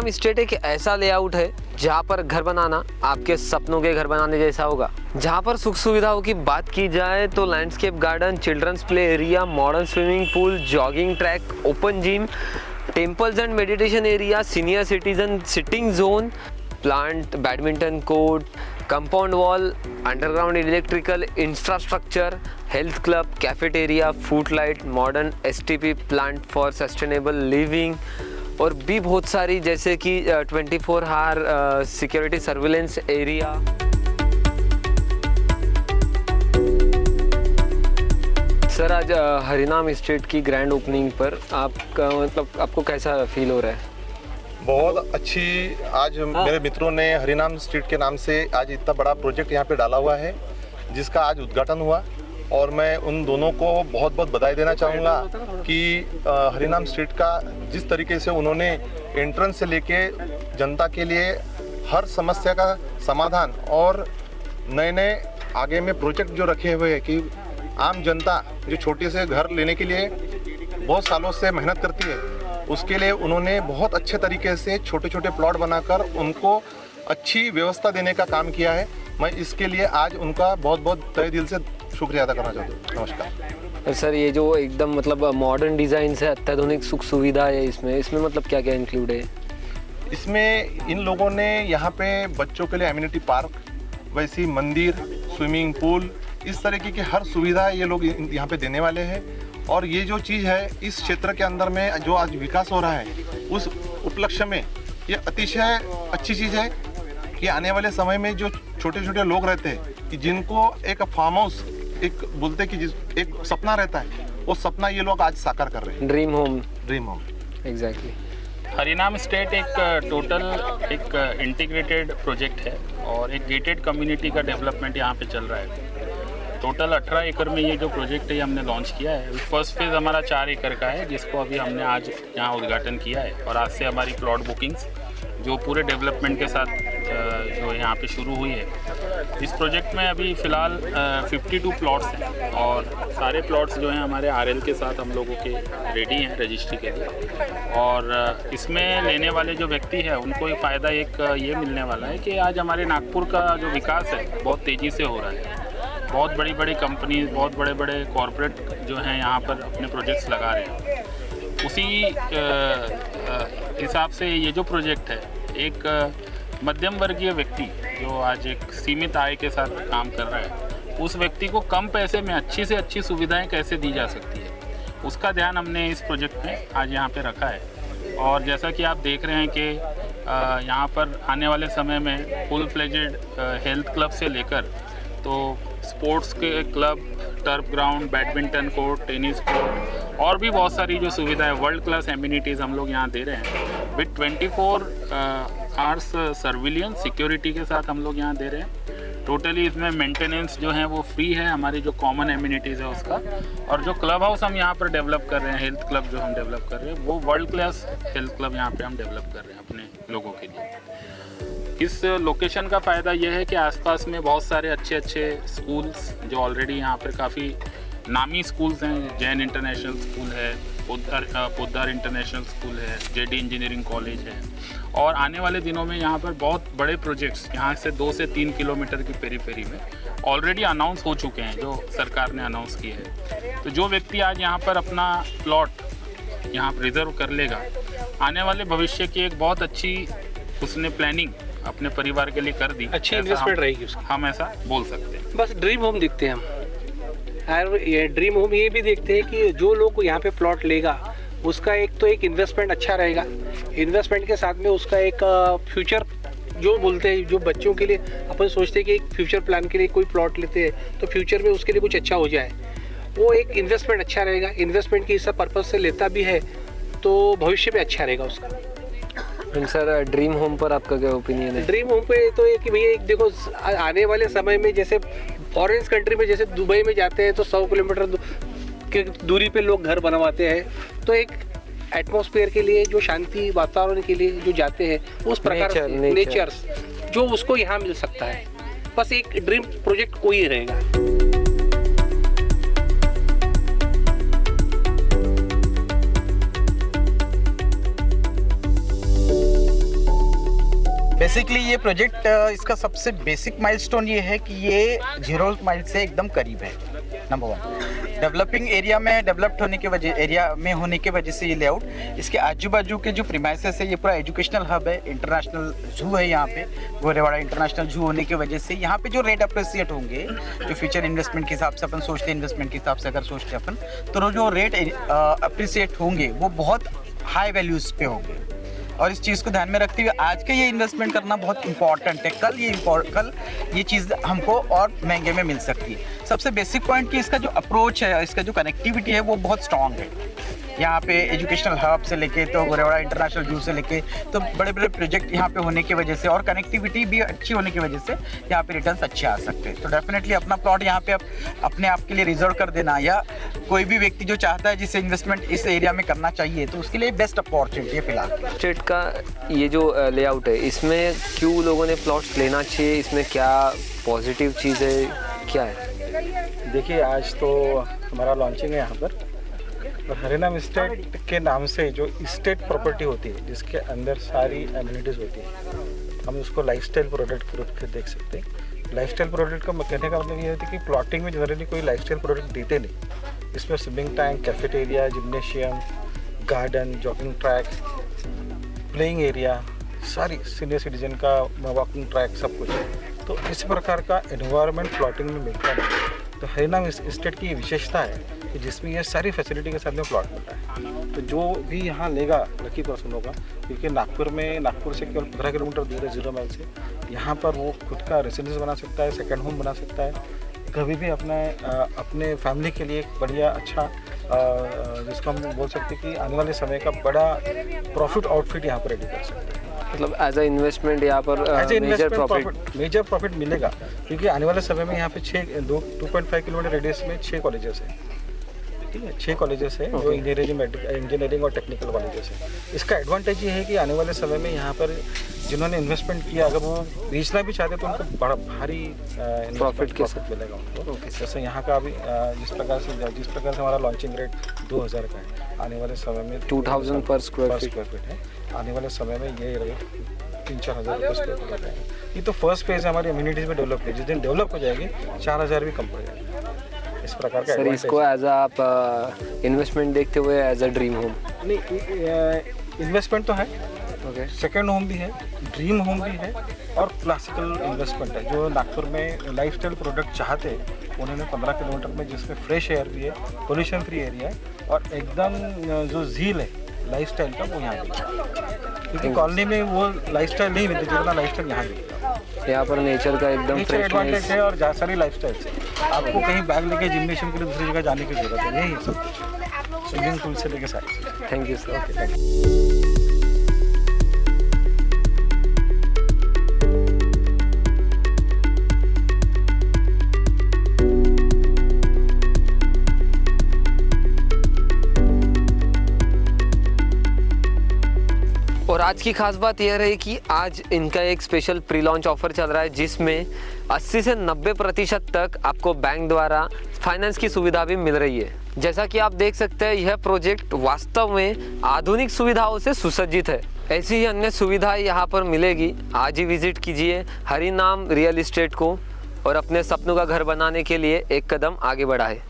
हरिनाम स्टेट एक ऐसा लेआउट है जहाँ पर घर बनाना आपके सपनों के घर बनाने जैसा होगा। जहाँ पर सुख सुविधाओं की बात की जाए तो landscape garden, children's play area, modern swimming pool, jogging track, open gym, temples and meditation area, senior citizen sitting zone, plant, badminton court, compound wall, underground electrical infrastructure, health club, cafeteria, food light, modern STP plant for sustainable living और भी बहुत सारी, जैसे कि 24 hour security surveillance area. Sir, आज Harinam state की grand opening पर आपका मतलब आपको कैसा फील हो रहा है? बहुत अच्छी। आज मेरे मित्रों ने हरिनाम स्ट्रीट के नाम से आज इतना बड़ा प्रोजेक्ट यहाँ पे डाला हुआ है, जिसका आज उद्घाटन हुआ और मैं उन दोनों को बहुत बहुत बधाई देना चाहूँगा कि हरिनाम स्ट्रीट का जिस तरीके से उन्होंने एंट्रेंस से लेके जनता के लिए हर समस्या का समाधान और नए नए आगे में प्रोजेक्ट जो रखे हुए हैं कि आम जनता जो छोटे से घर लेने के लिए बहुत सालों से मेहनत करती है, उसके लिए उन्होंने बहुत अच्छे तरीके से छोटे छोटे प्लॉट बनाकर उनको अच्छी व्यवस्था देने का काम किया है। मैं इसके लिए आज उनका बहुत बहुत तहे दिल से शुक्रिया अदा करना चाहता हूँ। नमस्कार। सर, ये जो एकदम मतलब मॉडर्न डिज़ाइन से अत्याधुनिक सुख सुविधा है इसमें मतलब क्या क्या इंक्लूड है? इसमें इन लोगों ने यहाँ पे बच्चों के लिए एम्यूनिटी पार्क, वैसी मंदिर, स्विमिंग पूल, इस तरीके की हर सुविधा ये लोग यहाँ पे देने वाले हैं। और ये जो चीज़ है इस क्षेत्र के अंदर में जो आज विकास हो रहा है, उस उपलक्ष्य में ये अतिशय अच्छी चीज़ है कि आने वाले समय में जो छोटे छोटे लोग रहते हैं कि जिनको एक फार्म हाउस एक बोलते हैं कि एक सपना रहता है, वो सपना ये लोग आज साकार कर रहे हैं। Dream home exactly. हरिनाम स्टेट एक टोटल एक इंटीग्रेटेड प्रोजेक्ट है और एक गेटेड कम्युनिटी का डेवलपमेंट यहाँ पे चल रहा है। टोटल 18 एकड़ में ये जो प्रोजेक्ट है हमने लॉन्च किया है। फर्स्ट फेज़ हमारा 4 एकड़ का है, जिसको अभी हमने आज यहाँ उद्घाटन किया है और आज से हमारी प्लॉट बुकिंग्स जो पूरे डेवलपमेंट के साथ जो यहाँ पे शुरू हुई है। इस प्रोजेक्ट में अभी फ़िलहाल 52 प्लॉट्स हैं और सारे प्लॉट्स जो हैं हमारे RL के साथ हम लोगों के रेडी हैं रजिस्ट्री के लिए। और इसमें लेने वाले जो व्यक्ति हैं उनको फ़ायदा एक ये मिलने वाला है कि आज हमारे नागपुर का जो विकास है बहुत तेज़ी से हो रहा है। बहुत बड़ी बड़ी कंपनी, बहुत बड़े बड़े कॉरपोरेट जो हैं यहाँ पर अपने प्रोजेक्ट्स लगा रहे हैं। उसी हिसाब से ये जो प्रोजेक्ट है एक मध्यम वर्गीय व्यक्ति जो आज एक सीमित आय के साथ काम कर रहा है, उस व्यक्ति को कम पैसे में अच्छी से अच्छी सुविधाएं कैसे दी जा सकती है, उसका ध्यान हमने इस प्रोजेक्ट में आज यहाँ पे रखा है। और जैसा कि आप देख रहे हैं कि यहाँ पर आने वाले समय में फुल फ्लेजेड हेल्थ क्लब से लेकर तो स्पोर्ट्स के club, turf ground, badminton court, tennis court और भी बहुत सारी जो सुविधाएं, वर्ल्ड क्लास एम्यूनिटीज़ हम लोग यहाँ दे रहे हैं विद 24 आवर्स सर्विलियंस सिक्योरिटी के साथ हम लोग यहाँ दे रहे हैं। टोटली इसमें मेंटेनेंस जो है वो फ्री है, हमारी जो कॉमन एम्यूनिटीज़ है उसका। और जो क्लब हाउस हम यहाँ पर डेवलप कर रहे हैं, हेल्थ क्लब जो हम डेवलप कर रहे हैं, वो वर्ल्ड क्लास हेल्थ क्लब यहाँ पे हम डेवलप कर रहे हैं अपने लोगों के लिए। इस लोकेशन का फ़ायदा यह है कि आसपास में बहुत सारे अच्छे अच्छे स्कूल्स जो ऑलरेडी यहाँ पर काफ़ी नामी स्कूल्स हैं। जैन इंटरनेशनल स्कूल है, पोद्दार इंटरनेशनल स्कूल है, JD इंजीनियरिंग कॉलेज है। और आने वाले दिनों में यहाँ पर बहुत बड़े प्रोजेक्ट्स यहाँ से 2 से 3 किलोमीटर की पेरीफेरी में ऑलरेडी अनाउंस हो चुके हैं, जो सरकार ने अनाउंस किए हैं। तो जो व्यक्ति आज यहाँ पर अपना प्लॉट यहाँ पर रिजर्व कर लेगा, आने वाले भविष्य की एक बहुत अच्छी उसने प्लानिंग अपने परिवार के लिए कर दी, अच्छी इन्वेस्टमेंट रहेगी उसकी, हम ऐसा बोल सकते हैं। बस ड्रीम होम दिखते हैं हम, और ये ड्रीम होम ये भी देखते हैं कि जो लोग यहाँ पे प्लॉट लेगा उसका एक तो एक इन्वेस्टमेंट अच्छा रहेगा, इन्वेस्टमेंट के साथ में उसका एक फ्यूचर जो बोलते हैं, जो बच्चों के लिए अपन सोचते हैं कि एक फ्यूचर प्लान के लिए कोई प्लॉट लेते हैं तो फ्यूचर में उसके लिए कुछ अच्छा हो जाए, वो एक इन्वेस्टमेंट अच्छा रहेगा। इन्वेस्टमेंट की इस पर्पज़ से लेता भी है तो भविष्य में अच्छा रहेगा उसका। सर, ड्रीम होम पर आपका क्या ओपिनियन है? ड्रीम होम पे तो ये कि भैया एक देखो, आने वाले समय में जैसे फॉरेन कंट्री में जैसे दुबई में जाते हैं तो 100 किलोमीटर की दूरी पे लोग घर बनवाते हैं, तो एक एटमॉस्फेयर के लिए, जो शांति वातावरण के लिए जो जाते हैं, उस प्रकार से नेचर्स जो उसको यहाँ मिल सकता है। बस एक ड्रीम प्रोजेक्ट कोई रहेगा। बेसिकली ये प्रोजेक्ट इसका सबसे बेसिक माइलस्टोन ये है कि ये 0 माइल से एकदम करीब है। नंबर 1, डेवलपिंग एरिया में होने के वजह से ये लेआउट, इसके आजू बाजू के जो प्रीमाइसेस है ये पूरा एजुकेशनल हब है, इंटरनेशनल जू है यहाँ पे, गोरेवाड़ा इंटरनेशनल जू होने की वजह से यहाँ पे जो रेट अप्रिसिएट होंगे, जो फ्यूचर इन्वेस्टमेंट के हिसाब से अपन सोचते हैं, इन्वेस्टमेंट के हिसाब से अगर सोचते हैं अपन, तो जो रेट अप्रिसिएट होंगे वो बहुत हाई वैल्यूज़ पे होंगे। और इस चीज़ को ध्यान में रखते हुए आज के ये इन्वेस्टमेंट करना बहुत इंपॉर्टेंट है। कल ये चीज़ हमको और महंगे में मिल सकती है। सबसे बेसिक पॉइंट कि इसका जो अप्रोच है, इसका जो कनेक्टिविटी है वो बहुत स्ट्रॉन्ग है। यहाँ पे एजुकेशनल हब से लेके तो गोरेवाड़ा इंटरनेशनल जू से लेके तो बड़े बड़े प्रोजेक्ट यहाँ पे होने की वजह से और कनेक्टिविटी भी अच्छी होने की वजह से यहाँ पे रिटर्न्स अच्छे आ सकते हैं। तो डेफिनेटली अपना प्लॉट यहाँ पे अपने आप के लिए रिजर्व कर देना, या कोई भी व्यक्ति जो चाहता है जिसे इन्वेस्टमेंट इस एरिया में करना चाहिए तो उसके लिए बेस्ट अपॉर्चुनिटी है फिलहाल। स्टेट का ये जो लेआउट है, इसमें क्यों लोगों ने प्लॉट्स लेना चाहिए, इसमें क्या पॉजिटिव चीज़ है, क्या है? देखिए, आज तो हमारा लॉन्चिंग है यहाँ पर, और हरिनाम इस्टेट के नाम से जो इस्टेट प्रॉपर्टी होती है जिसके अंदर सारी एमिनिटीज़ होती है, हम उसको लाइफस्टाइल प्रोडक्ट के रूप में देख सकते हैं। लाइफस्टाइल प्रोडक्ट का कहने का मतलब ये होता है कि प्लॉटिंग में जनरली कोई लाइफस्टाइल प्रोडक्ट देते नहीं। इसमें swimming tank, cafeteria, gymnasium, garden, jogging track, playing area, सारी सीनियर सिटीजन का वॉकिंग ट्रैक, सब कुछ है। तो इस प्रकार का एनवायरनमेंट प्लॉटिंग में मिलता है। तो हरिनाम इस्टेट की विशेषता है कि जिसमें ये सारी फैसिलिटी के साथ में प्लॉट मिलता है। तो जो भी यहाँ लेगा लकी पर्सन होगा, क्योंकि नागपुर से केवल 15 किलोमीटर दूर है 0 माइल से, यहाँ पर वो खुद का रेसिडेंस बना सकता है, सेकंड होम बना सकता है, कभी भी अपने फैमिली के लिए एक बढ़िया अच्छा जिसको हम बोल सकते हैं कि आने वाले समय का बड़ा प्रॉफिट आउटफिट यहाँ पर रेडी कर सकते हैं। मतलब एज अ इन्वेस्टमेंट यहाँ पर मेजर प्रॉफिट मिलेगा, क्योंकि आने वाले समय में यहाँ पे 2.5 किलोमीटर रेडियस में 6 कॉलेजेस हैं। ठीक है, 6 कॉलेजेस है जो इंजीनियरिंग और टेक्निकल कॉलेजेस है। इसका एडवांटेज ये है कि आने वाले समय में यहाँ पर जिन्होंने इन्वेस्टमेंट किया, अगर वो बेचना भी चाहते तो उनको बड़ा भारी प्रॉफिट के साथ मिलेगा उनको। जैसे यहाँ का अभी जिस प्रकार से हमारा लॉन्चिंग रेट 2000 का है, आने वाले समय में 2000 पर स्क्वायर फीट है। आने वाले समय में ये रेट 3-4 हज़ार रुपये स्क्वायर फीट है। ये तो फर्स्ट फेज है हमारी इम्यूनिटीज़ में डेवलप की, जिस दिन डेवलप हो जाएगी 4000 भी कम पड़ जाएगा। इस प्रकार का सर, इसको एज आप इन्वेस्टमेंट देखते हुए एज अ ड्रीम होम? नहीं, इन्वेस्टमेंट तो है, ओके, सेकंड होम भी है, ड्रीम होम भी है, और क्लासिकल इन्वेस्टमेंट है। जो नागपुर में लाइफस्टाइल प्रोडक्ट चाहते हैं उन्होंने 15 किलोमीटर में, जिसमें फ्रेश एयर भी है, पोल्यूशन फ्री एरिया है, और एकदम जो झील है लाइफस्टाइल का वो यहाँ मिलता, क्योंकि कॉलोनी में वो लाइफस्टाइल नहीं मिलती जितना लाइफस्टाइल यहाँ मिलता है। यहाँ पर नेचर का एकदम फ्रेश एडवांटेज है, और जहाँ सारी लाइफस्टाइल है। आपको कहीं बैग लेके जिम्नेशियम के लिए दूसरी जगह जाने की जरूरत है, यही सब कुछ, स्विमिंग पूल से लेके सारी। Thank you sir. Okay, thank you. और आज की खास बात यह रही कि आज इनका एक स्पेशल प्री लॉन्च ऑफर चल रहा है, जिसमें 80 से 90% तक आपको बैंक द्वारा फाइनेंस की सुविधा भी मिल रही है। जैसा कि आप देख सकते हैं, यह प्रोजेक्ट वास्तव में आधुनिक सुविधाओं से सुसज्जित है। ऐसी ही अन्य सुविधाएं यहाँ पर मिलेगी। आज ही विजिट कीजिए हरिनाम रियल एस्टेट को और अपने सपनों का घर बनाने के लिए एक कदम आगे बढ़ाएं।